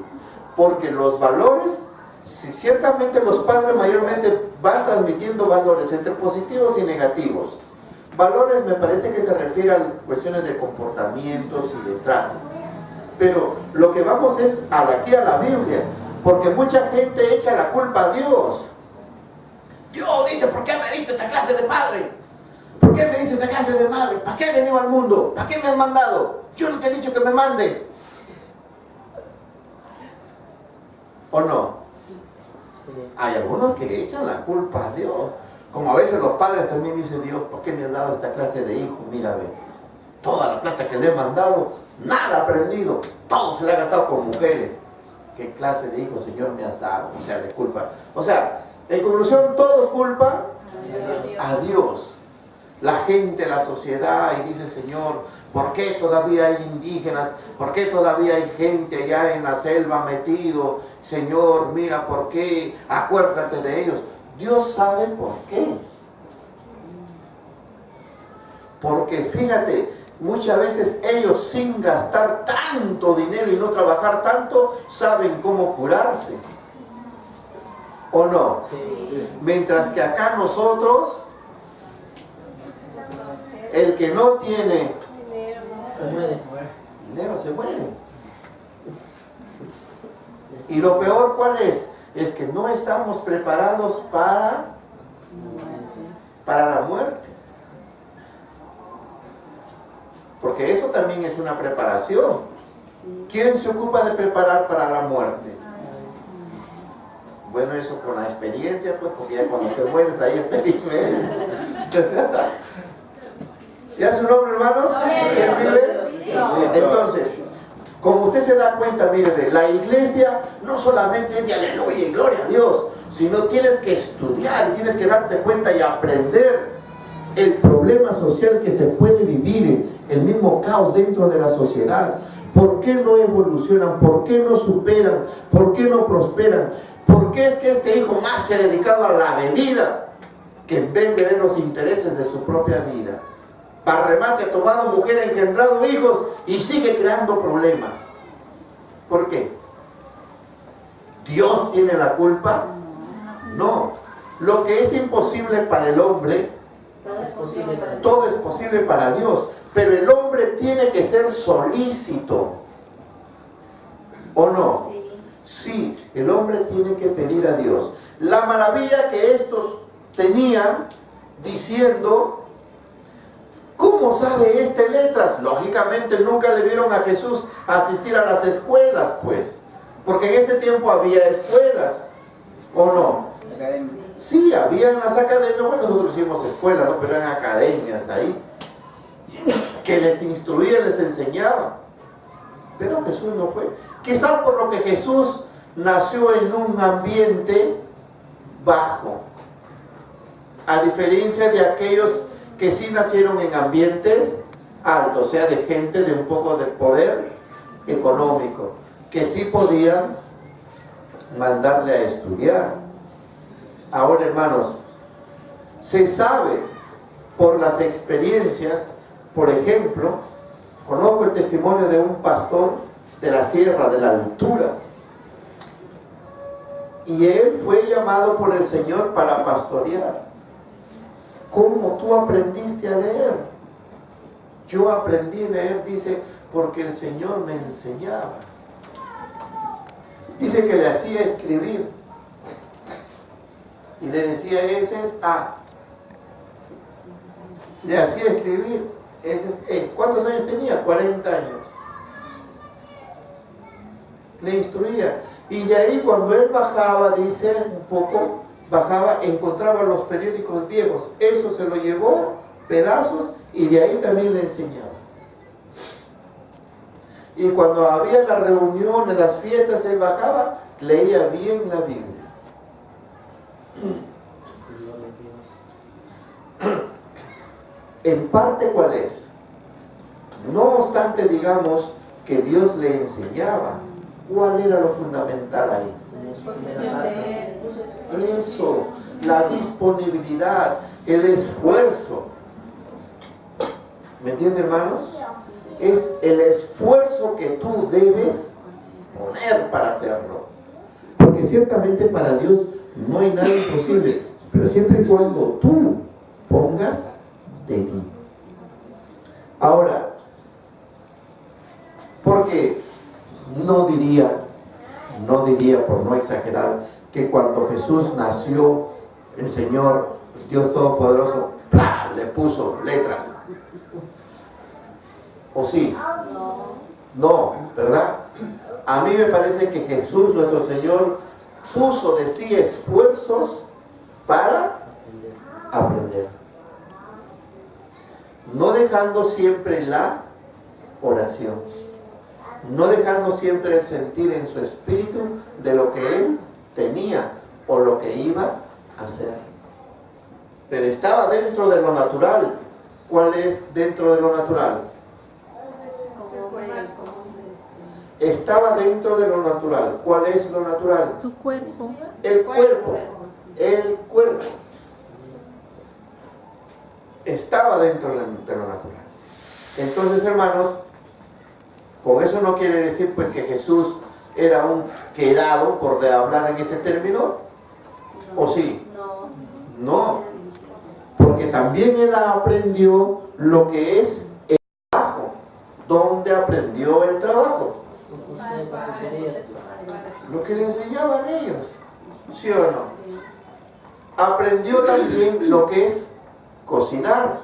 Porque los valores, si ciertamente los padres mayormente van transmitiendo valores entre positivos y negativos. Valores me parece que se refiere a cuestiones de comportamientos y de trato. Pero lo que vamos es aquí a la Biblia, porque mucha gente echa la culpa a Dios. Dios dice, ¿por qué me diste esta clase de padre? ¿Por qué me diste esta clase de madre? ¿Para qué he venido al mundo? ¿Para qué me has mandado? Yo no te he dicho que me mandes. ¿O no? Sí. Hay algunos que echan la culpa a Dios. Como a veces los padres también dicen, Dios, ¿por qué me has dado esta clase de hijo? Mira, ve, toda la plata que le he mandado, nada ha aprendido, todo se le ha gastado con mujeres. ¿Qué clase de hijo, Señor, me has dado? O sea, le culpa. O sea, en conclusión, todos culpan a Dios. La gente, la sociedad, y dice, Señor, ¿por qué todavía hay indígenas? ¿Por qué todavía hay gente allá en la selva metido? Señor, mira, ¿por qué? Acuérdate de ellos. Dios sabe por qué. Porque fíjate, muchas veces ellos sin gastar tanto dinero y no trabajar tanto, saben cómo curarse. ¿O no? Sí. Mientras que acá nosotros, el que no tiene Se muere. Dinero se muere. Y lo peor, ¿cuál es? Es que no estamos preparados para la muerte. Porque eso también es una preparación. ¿Quién se ocupa de preparar para la muerte? Bueno, eso con la experiencia, pues, porque ya cuando te mueres ahí experimentes. ¿Ya su nombre, hermanos? ¿Quién vive? Entonces, como usted se da cuenta, mire, la iglesia no solamente es de aleluya y gloria a Dios, sino tienes que estudiar, tienes que darte cuenta y aprender el problema social que se puede vivir, el mismo caos dentro de la sociedad. ¿Por qué no evolucionan? ¿Por qué no superan? ¿Por qué no prosperan? ¿Por qué es que este hijo más se ha dedicado a la bebida que en vez de ver los intereses de su propia vida? Para remate ha tomado mujer, ha engendrado hijos y sigue creando problemas. ¿Por qué? ¿Dios tiene la culpa? No. Lo que es imposible para el hombre, todo es posible para Dios. Pero el hombre tiene que ser solícito. ¿O no? Sí, el hombre tiene que pedir a Dios. La maravilla que estos tenían diciendo, ¿cómo sabe este letras? Lógicamente nunca le vieron a Jesús asistir a las escuelas, pues. Porque en ese tiempo había escuelas, ¿o no? Sí, había en las academias. Bueno, nosotros hicimos escuelas, ¿no? Pero eran academias ahí, que les instruía, les enseñaba. Pero Jesús no fue. Quizás por lo que Jesús nació en un ambiente bajo, a diferencia de aquellos que sí nacieron en ambientes altos, o sea, de gente de un poco de poder económico, que sí podían mandarle a estudiar. Ahora, hermanos, se sabe por las experiencias, por ejemplo, conozco el testimonio de un pastor de la sierra, de la altura, y él fue llamado por el Señor para pastorear. ¿Cómo tú aprendiste a leer? Yo aprendí a leer, dice, porque el Señor me enseñaba. Dice que le hacía escribir y le decía, ese es A. Le hacía escribir, ese es E. ¿Cuántos años tenía? 40 años. Le instruía. Y de ahí cuando él bajaba, dice, un poco, bajaba, encontraba los periódicos viejos. Eso se lo llevó, pedazos, y de ahí también le enseñaba. Y cuando había la reunión, en las fiestas, él bajaba, leía bien la Biblia. En parte, ¿cuál es? No obstante, digamos que Dios le enseñaba. ¿Cuál era lo fundamental ahí? Eso, la disponibilidad, el esfuerzo. ¿Me entienden, hermanos? Es el esfuerzo que tú debes poner para hacerlo. Porque ciertamente para Dios no hay nada imposible, pero siempre y cuando tú pongas de ti. Ahora, porque no diría, por no exagerar, que cuando Jesús nació, el Señor, Dios Todopoderoso, ¡plá!, le puso letras. ¿O sí? No, ¿verdad? A mí me parece que Jesús, nuestro Señor, puso de sí esfuerzos para aprender. No dejando siempre la oración. No dejando siempre el sentir en su espíritu de lo que él tenía o lo que iba a hacer. Pero estaba dentro de lo natural. ¿Cuál es dentro de lo natural? Estaba dentro de lo natural. ¿Cuál es lo natural? Su cuerpo. El cuerpo. El cuerpo. Estaba dentro de lo natural. Entonces, hermanos, con eso no quiere decir pues que Jesús era un quedado, por hablar en ese término, ¿o sí? No, porque también él aprendió lo que es el trabajo, ¿dónde aprendió el trabajo? José, carpintería. Lo que le enseñaban ellos, ¿sí o no? Aprendió también lo que es cocinar,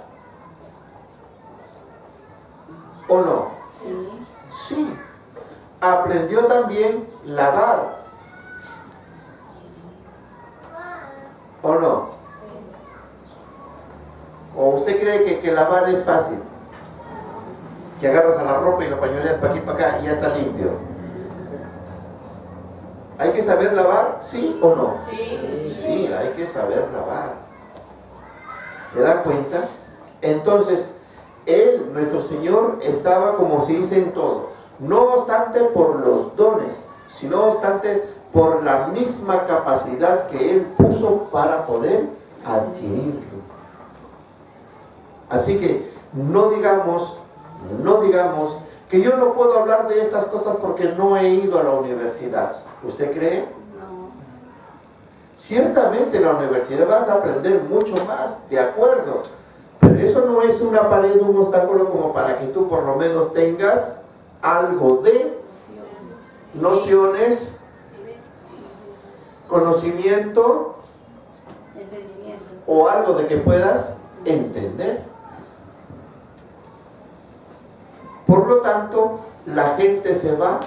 ¿o no? Sí. Aprendió también lavar, ¿o no? ¿O usted cree que lavar es fácil? Que agarras a la ropa y la pañoleas para aquí y para acá y ya está limpio. ¿Hay que saber lavar? ¿Sí o no? Sí, hay que saber lavar. ¿Se da cuenta? Entonces, Él, nuestro Señor, estaba, como se dice, en todo. No obstante por los dones, sino obstante por la misma capacidad que Él puso para poder adquirirlo. Así que no digamos que yo no puedo hablar de estas cosas porque no he ido a la universidad. ¿Usted cree? No. Ciertamente en la universidad vas a aprender mucho más, de acuerdo. Pero eso no es una pared, un obstáculo como para que tú por lo menos tengas algo de nociones, conocimiento o algo de que puedas entender. Por lo tanto, la gente se va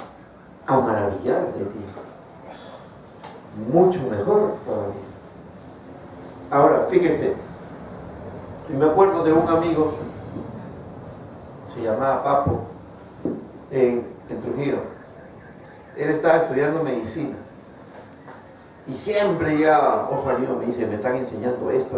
a maravillar de ti. Mucho mejor todavía. Ahora, fíjese, me acuerdo de un amigo, se llamaba Papo, en Trujillo. Él estaba estudiando medicina. Y siempre llegaba, ojo amigo, me dice, me están enseñando esto.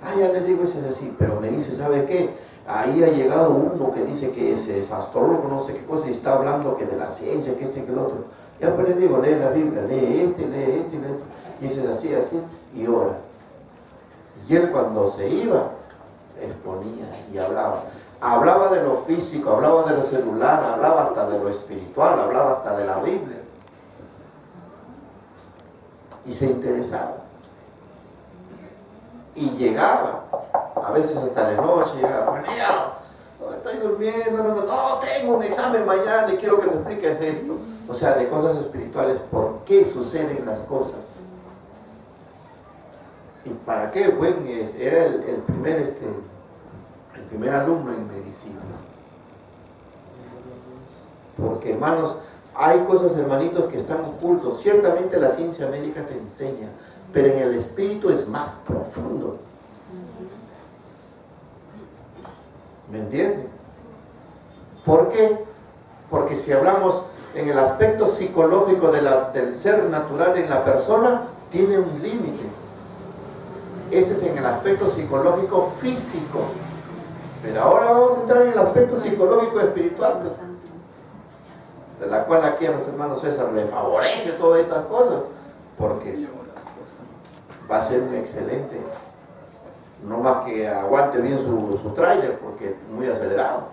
Ah, ya les digo, ese es así, pero me dice, ¿sabe qué? Ahí ha llegado uno que dice que es astrólogo, no sé qué cosa, y está hablando que de la ciencia, que esto y que el otro. Ya pues le digo, lee la Biblia, lee este, lee este. Y ese es así, y ora. Y él cuando se iba, se exponía y hablaba. Hablaba de lo físico, hablaba de lo celular, hablaba hasta de lo espiritual, hablaba hasta de la Biblia. Y se interesaba. Y llegaba, a veces hasta de noche, llegaba, bueno, no, estoy durmiendo, no, tengo un examen mañana y quiero que me expliques esto. O sea, de cosas espirituales, ¿por qué suceden las cosas? ¿Y para qué? Bueno, era el primer alumno en medicina. Porque, hermanos, hay cosas, hermanitos, que están ocultos. Ciertamente la ciencia médica te enseña, pero en el espíritu es más profundo. ¿Me entienden? ¿Por qué? Porque si hablamos en el aspecto psicológico del ser natural en la persona, tiene un límite. Ese es en el aspecto psicológico físico. Pero ahora vamos a entrar en el aspecto psicológico espiritual, pues, de la cual aquí a nuestro hermano César le favorece todas estas cosas, porque va a ser un excelente. No más que aguante bien su tráiler, porque es muy acelerado.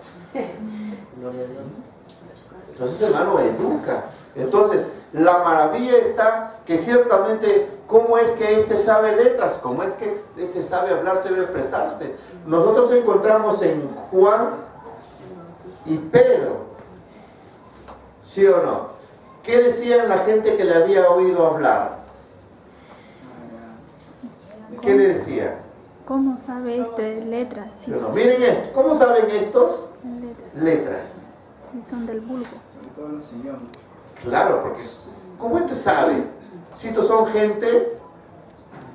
Entonces, hermano, educa. Entonces, la maravilla está que ciertamente, ¿cómo es que este sabe letras? ¿Cómo es que este sabe hablar, sabe expresarse? Nosotros encontramos en Juan y Pedro, ¿sí o no? ¿Qué decían la gente que le había oído hablar? ¿Qué le decían? ¿Cómo sabe letras? ¿Sí o no? Miren esto, ¿cómo saben estos? Letras. Y son del vulgo. Son todos los idiomas. Claro, porque ¿cómo te sabe? Si estos son gente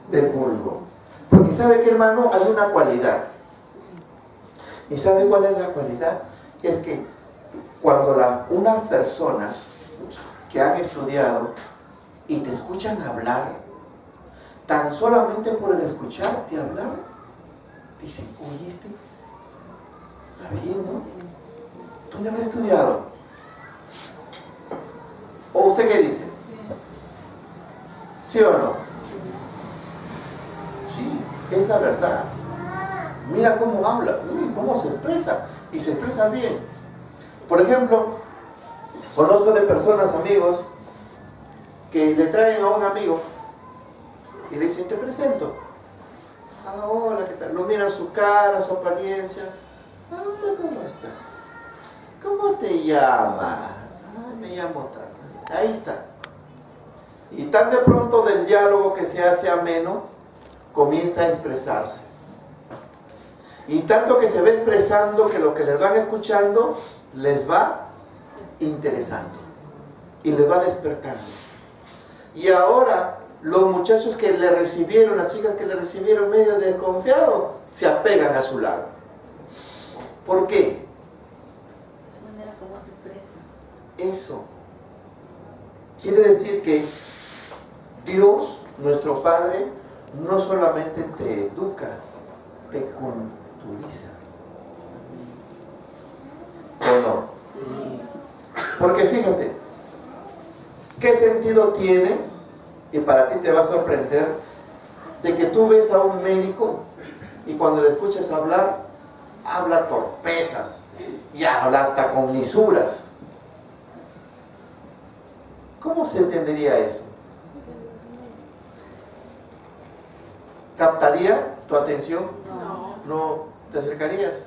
del vulgo. Porque sabe que, hermano, hay una cualidad. ¿Y sabe cuál es la cualidad? Es que cuando unas personas que han estudiado y te escuchan hablar, tan solamente por el escucharte hablar, dicen, oye, está bien, ¿no? ¿Dónde habrá estudiado? ¿O usted qué dice? ¿Sí o no? Sí, es la verdad. Mira cómo habla, cómo se expresa, y se expresa bien. Por ejemplo, conozco de personas, amigos, que le traen a un amigo y le dicen, te presento. Hola, ¿qué tal? Lo miran su cara, su apariencia. ¿Cómo está? ¿Cómo te llamas? Ah, me llamo tal. Ahí está. Y tan de pronto del diálogo que se hace ameno, comienza a expresarse. Y tanto que se va expresando que lo que les van escuchando les va interesando y les va despertando. Y ahora los muchachos que le recibieron, las chicas que le recibieron medio desconfiados, se apegan a su lado. ¿Por qué? La manera como se expresa. Eso quiere decir que Dios, nuestro Padre, no solamente te educa, te culturiza. ¿O no? Sí. Porque fíjate, ¿qué sentido tiene? Y para ti te va a sorprender de que tú ves a un médico y cuando le escuchas hablar, habla torpezas y habla hasta con lisuras. ¿Cómo se entendería eso? ¿Captaría tu atención? No. ¿No te acercarías?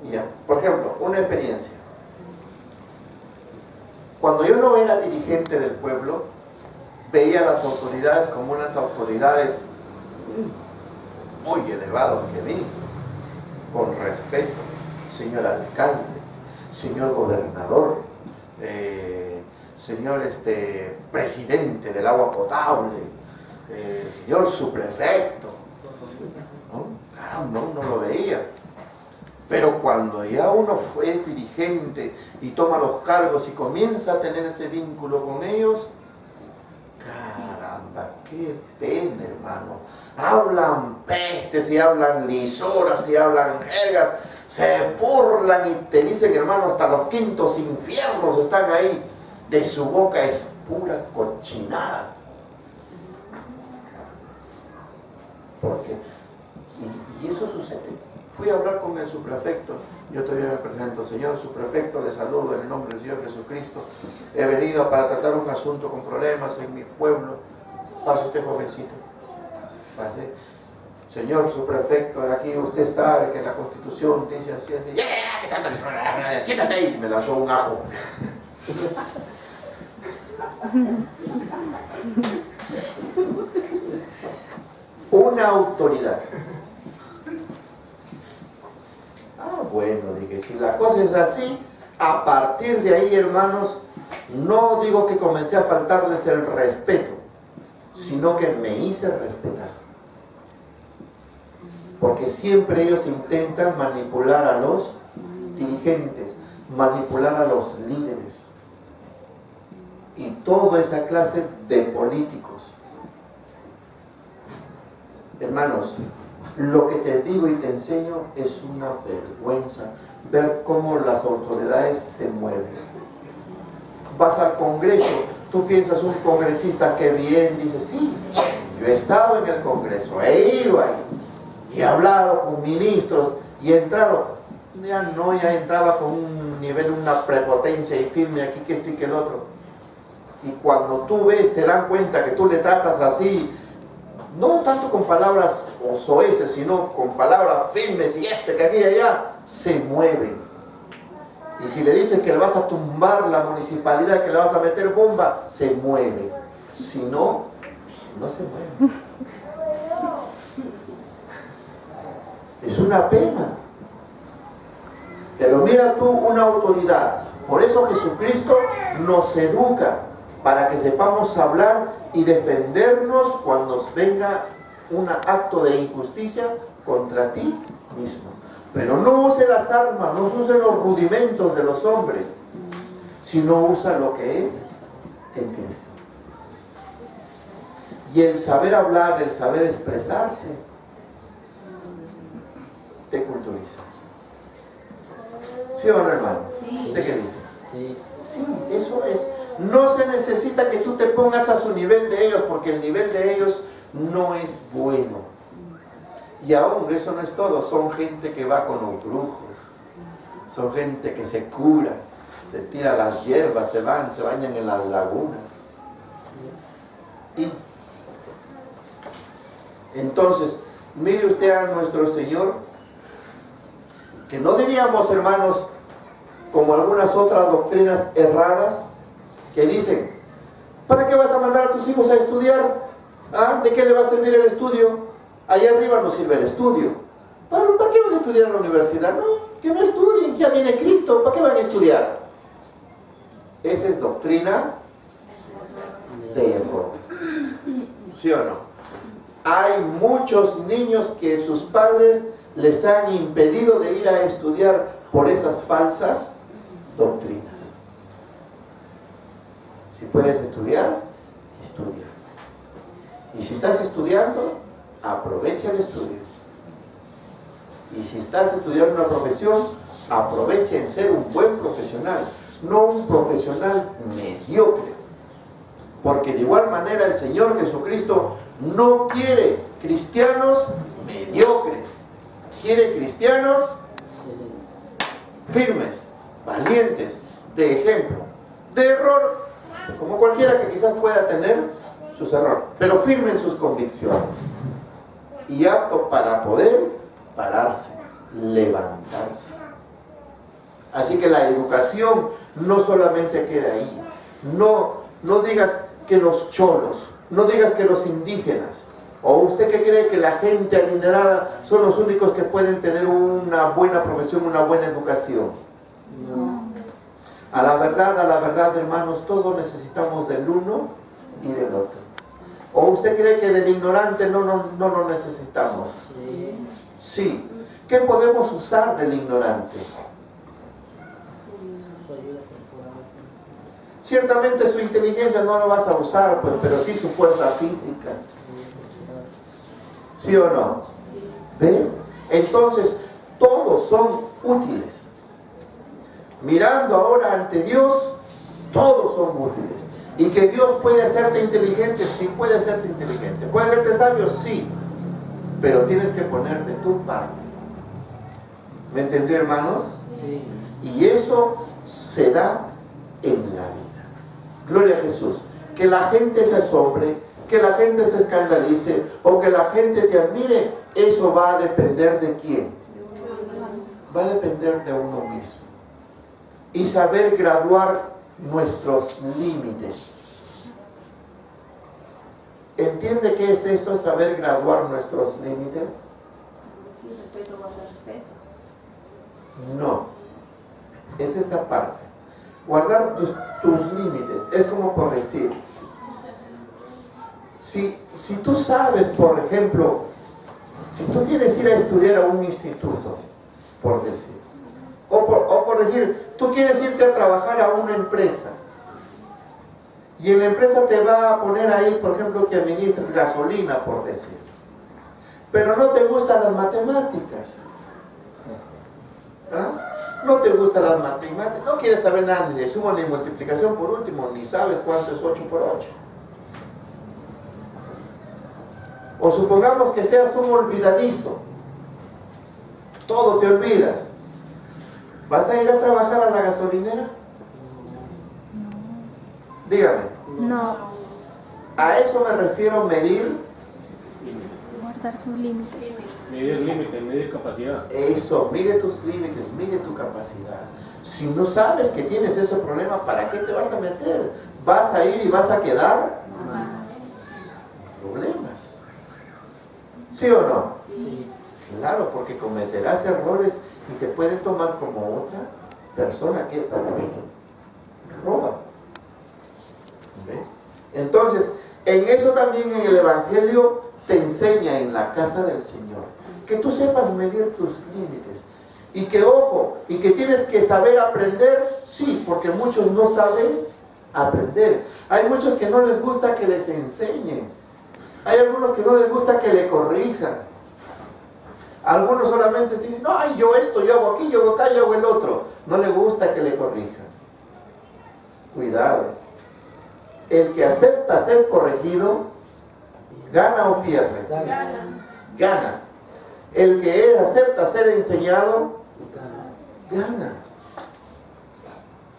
No. Ya. Por ejemplo, una experiencia. Cuando yo no era dirigente del pueblo, veía a las autoridades como unas autoridades muy elevadas que vi, con respeto. Señor alcalde, señor gobernador, señor presidente del agua potable, señor subprefecto. ¿No? Claro, no lo veía. Pero cuando ya uno es dirigente y toma los cargos y comienza a tener ese vínculo con ellos, caramba, qué pena, hermano. Hablan pestes y hablan lisuras y hablan jergas, se burlan y te dicen, hermano, hasta los quintos infiernos están ahí. De su boca es pura cochinada. Porque, y eso sucede. Fui a hablar con el subprefecto. Yo todavía me presento, señor subprefecto, le saludo en el nombre del Señor Jesucristo. He venido para tratar un asunto con problemas en mi pueblo. Pase usted, jovencito. Pase. Señor subprefecto, aquí usted sabe que la Constitución dice así, así. ¿Qué tanto? Siéntate ahí. Me lanzó un ajo. Una autoridad. Ah, bueno, dije, si la cosa es así, a partir de ahí, hermanos, no digo que comencé a faltarles el respeto, sino que me hice respetar. Porque siempre ellos intentan manipular a los dirigentes, manipular a los líderes y toda esa clase de políticos. Hermanos, lo que te digo y te enseño es una vergüenza ver cómo las autoridades se mueven. Vas al Congreso, tú piensas un congresista que bien, dice, sí, yo he estado en el Congreso, he ido ahí y he hablado con ministros y he entrado, ya entraba con un nivel, una prepotencia y firme aquí que esto y que el otro. Y cuando tú ves, se dan cuenta que tú le tratas así, no tanto con palabras soeces, sino con palabras firmes y que aquí y allá, se mueven. Y si le dices que le vas a tumbar la municipalidad, que le vas a meter bomba, se mueve. Si no, no se mueve. Es una pena. Pero mira tú una autoridad. Por eso Jesucristo nos educa, para que sepamos hablar y defendernos cuando venga un acto de injusticia contra ti mismo. Pero no use las armas, no use los rudimentos de los hombres, sino usa lo que es en Cristo. Y el saber hablar, el saber expresarse, te culturiza. ¿Sí o no, hermano? Sí. ¿Usted qué dice? Sí. Sí, eso es. No se necesita que tú te pongas a su nivel de ellos, porque el nivel de ellos no es bueno. Y aún eso no es todo, son gente que va con los brujos, son gente que se cura, se tira las hierbas, se bañan en las lagunas. Y entonces, mire usted a nuestro Señor, que no diríamos, hermanos, como algunas otras doctrinas erradas que dicen, ¿para qué vas a mandar a tus hijos a estudiar? ¿Ah? ¿De qué le va a servir el estudio? Allá arriba no sirve el estudio. ¿Para qué van a estudiar en la universidad? No, que no estudien, ya viene Cristo, ¿para qué van a estudiar? Esa es doctrina de error. ¿Sí o no? Hay muchos niños que sus padres les han impedido de ir a estudiar por esas falsas doctrinas. Si puedes estudiar, estudia. Y si estás estudiando, aprovecha el estudio. Y si estás estudiando una profesión, aprovecha en ser un buen profesional, no un profesional mediocre. Porque de igual manera el Señor Jesucristo no quiere cristianos mediocres. Quiere cristianos firmes, valientes, de ejemplo, de error, como cualquiera que quizás pueda tener sus errores, pero firme en sus convicciones y apto para poder pararse, levantarse. Así que la educación no solamente queda ahí. No digas que los cholos, no digas que los indígenas, o usted que cree que la gente adinerada son los únicos que pueden tener una buena profesión, una buena educación. No. A la verdad, hermanos, todos necesitamos del uno y del otro. ¿O usted cree que del ignorante no lo necesitamos? Sí. ¿Qué podemos usar del ignorante? Ciertamente su inteligencia no lo vas a usar, pues, pero sí su fuerza física. ¿Sí o no? ¿Ves? Entonces, todos son útiles. Mirando ahora ante Dios, todos son útiles. Y que Dios puede hacerte inteligente, sí puede hacerte inteligente. ¿Puede hacerte sabio? Sí. Pero tienes que ponerte tu parte. ¿Me entendió, hermanos? Sí. Y eso se da en la vida. Gloria a Jesús. Que la gente se asombre, que la gente se escandalice o que la gente te admire, eso va a depender de quién. Va a depender de uno mismo. Y saber graduar nuestros límites. ¿Entiende qué es esto, saber graduar nuestros límites? Sí, respeto, guardar respeto. No, es esa parte. Guardar tus límites es como por decir, si tú sabes, por ejemplo, si tú quieres ir a estudiar a un instituto, por decir, o por decir, tú quieres irte a trabajar a una empresa, y en la empresa te va a poner ahí, por ejemplo, que administres gasolina, por decir, pero no te gustan las matemáticas. ¿Ah? No te gustan las matemáticas, no quieres saber nada ni de suma ni multiplicación, por último, ni sabes cuánto es 8 por 8. O supongamos que seas un olvidadizo, todo te olvidas. ¿Vas a ir a trabajar a la gasolinera? Dígame. No. A eso me refiero, medir. Guardar sus límites. Medir límites, medir capacidad. Eso, mide tus límites, mide tu capacidad. Si no sabes que tienes ese problema, ¿para qué te vas a meter? ¿Vas a ir y vas a quedar? Problemas. ¿Sí o no? Sí. Claro, porque cometerás errores y te pueden tomar como otra persona que roba. ¿Ves? Entonces, en eso también en el Evangelio te enseña en la casa del Señor. Que tú sepas medir tus límites. Y que, ojo, y que tienes que saber aprender, sí, porque muchos no saben aprender. Hay muchos que no les gusta que les enseñen. Hay algunos que no les gusta que le corrijan. Algunos solamente dicen, no, yo esto, yo hago aquí, yo hago acá, yo hago el otro. No le gusta que le corrijan. Cuidado. El que acepta ser corregido, ¿gana o pierde? Gana. El que acepta ser enseñado, gana.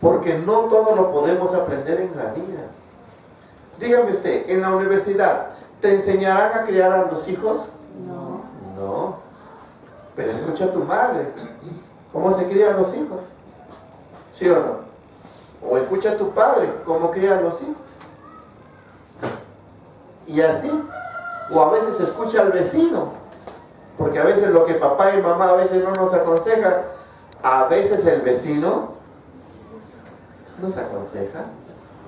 Porque no todo lo podemos aprender en la vida. Dígame usted, en la universidad, ¿te enseñarán a criar a los hijos? No. Pero escucha a tu madre. ¿Cómo se crían los hijos? ¿Sí o no? O escucha a tu padre cómo cría a los hijos. Y así. O a veces escucha al vecino. Porque a veces lo que papá y mamá a veces no nos aconseja, a veces el vecino nos aconseja.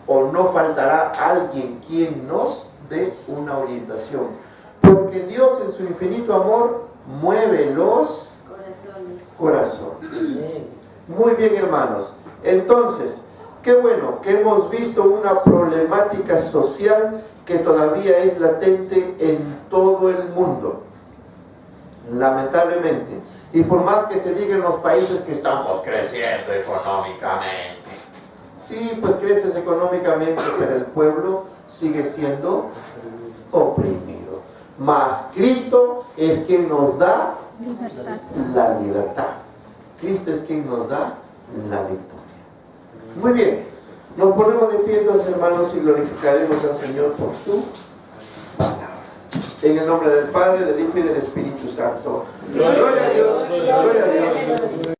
O no faltará alguien quien nos dé una orientación. Porque Dios en su infinito amor mueve los corazones. Muy bien, hermanos. Entonces, qué bueno que hemos visto una problemática social que todavía es latente en todo el mundo. Lamentablemente. Y por más que se diga en los países que estamos creciendo económicamente. Sí, pues creces económicamente, pero el pueblo sigue siendo oprimido. Mas Cristo es quien nos da la libertad. Cristo es quien nos da la victoria. Muy bien, nos ponemos de pie entonces, hermanos, y glorificaremos al Señor por su palabra. En el nombre del Padre, del Hijo y del Espíritu Santo. Gloria a Dios. Gloria a Dios.